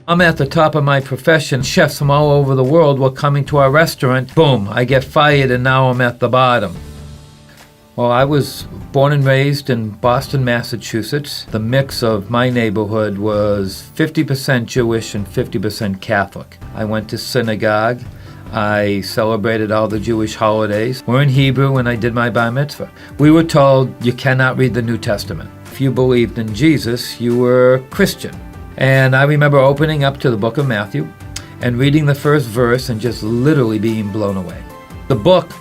I'm at the top of my profession. Chefs from all over the world were coming to our restaurant. Boom, I get fired and now I'm at the bottom. Well, I was born and raised in Boston, Massachusetts. The mix of my neighborhood was 50% Jewish and 50% Catholic. I went to synagogue. I celebrated all the Jewish holidays. We're in Hebrew and I did my bar mitzvah. We were told you cannot read the New Testament. If you believed in Jesus, you were Christian. And I remember opening up to the book of Matthew and reading the first verse and just literally being blown away. The book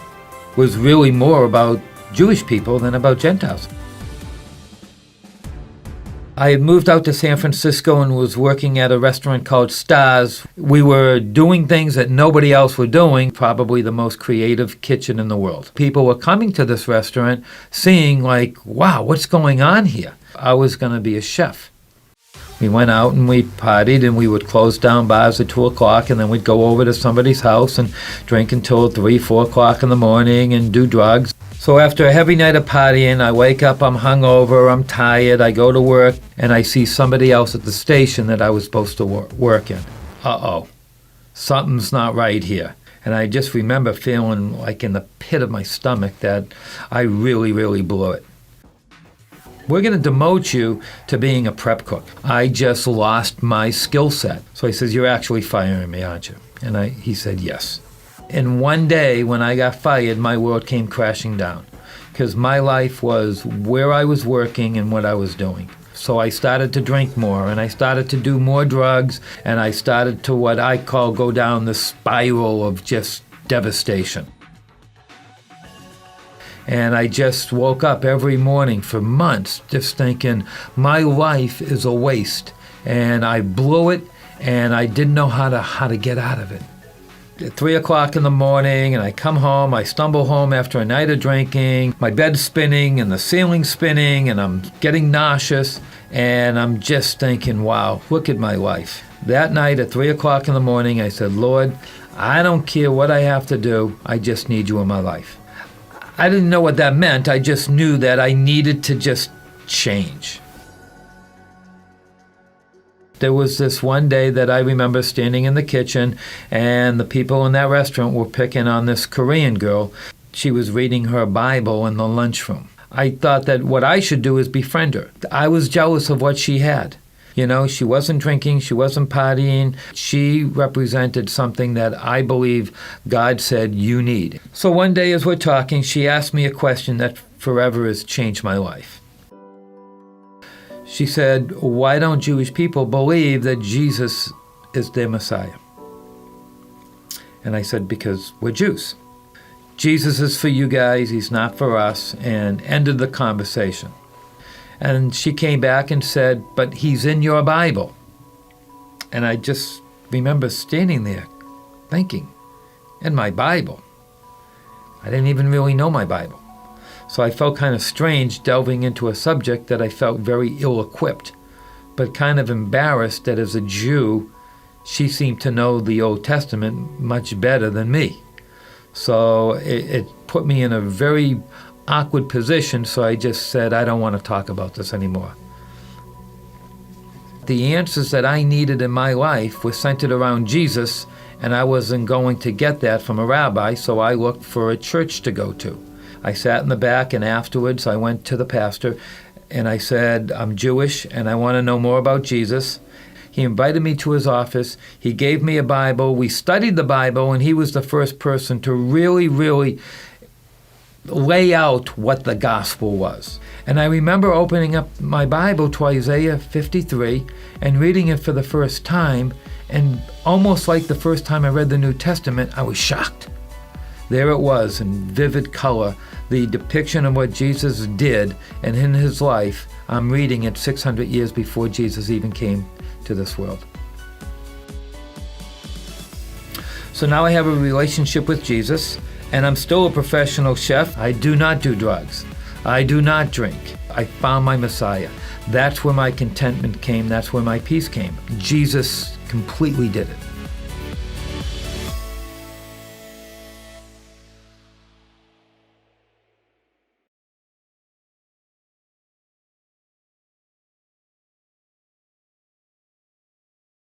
was really more about Jewish people than about Gentiles. I had moved out to San Francisco and was working at a restaurant called Stars. We were doing things that nobody else were doing, probably the most creative kitchen in the world. People were coming to this restaurant seeing like, wow, what's going on here? I was going to be a chef. We went out and we partied and we would close down bars at 2 o'clock and then we'd go over to somebody's house and drink until 3, 4 o'clock in the morning and do drugs. So after a heavy night of partying, I wake up, I'm hungover, I'm tired, I go to work, and I see somebody else at the station that I was supposed to work in. Uh-oh, something's not right here. And I just remember feeling like in the pit of my stomach that I really, really blew it. We're going to demote you to being a prep cook. I just lost my skill set. So he says, you're actually firing me, aren't you? And he said, yes. And one day when I got fired, my world came crashing down because my life was where I was working and what I was doing. So I started to drink more and I started to do more drugs and I started to what I call go down the spiral of just devastation. And I just woke up every morning for months just thinking, my life is a waste. And I blew it, and I didn't know how to get out of it. At 3 o'clock in the morning, and I come home, I stumble home after a night of drinking, my bed's spinning, and the ceiling's spinning, and I'm getting nauseous, and I'm just thinking, wow, look at my life. That night at 3 o'clock in the morning, I said, Lord, I don't care what I have to do, I just need you in my life. I didn't know what that meant. I just knew that I needed to just change. There was this one day that I remember standing in the kitchen and the people in that restaurant were picking on this Korean girl. She was reading her Bible in the lunchroom. I thought that what I should do is befriend her. I was jealous of what she had. You know, she wasn't drinking, she wasn't partying. She represented something that I believe God said you need. So one day as we're talking, she asked me a question that forever has changed my life. She said, why don't Jewish people believe that Jesus is their Messiah? And I said, because we're Jews. Jesus is for you guys, he's not for us, and ended the conversation. And she came back and said, but he's in your Bible. And I just remember standing there thinking, in my Bible? I didn't even really know my Bible. So I felt kind of strange delving into a subject that I felt very ill-equipped, but kind of embarrassed that as a Jew, she seemed to know the Old Testament much better than me. So it put me in a very awkward position, so I just said, I don't want to talk about this anymore. The answers that I needed in my life were centered around Jesus, and I wasn't going to get that from a rabbi, so I looked for a church to go to. I sat in the back, and afterwards I went to the pastor, and I said, I'm Jewish, and I want to know more about Jesus. He invited me to his office. He gave me a Bible. We studied the Bible, and he was the first person to really, really lay out what the gospel was. And I remember opening up my Bible to Isaiah 53 and reading it for the first time, and almost like the first time I read the New Testament, I was shocked. There it was in vivid color, the depiction of what Jesus did and in his life. I'm reading it 600 years before Jesus even came to this world. So now I have a relationship with Jesus, and I'm still a professional chef. I do not do drugs. I do not drink. I found my Messiah. That's where my contentment came. That's where my peace came. Jesus completely did it.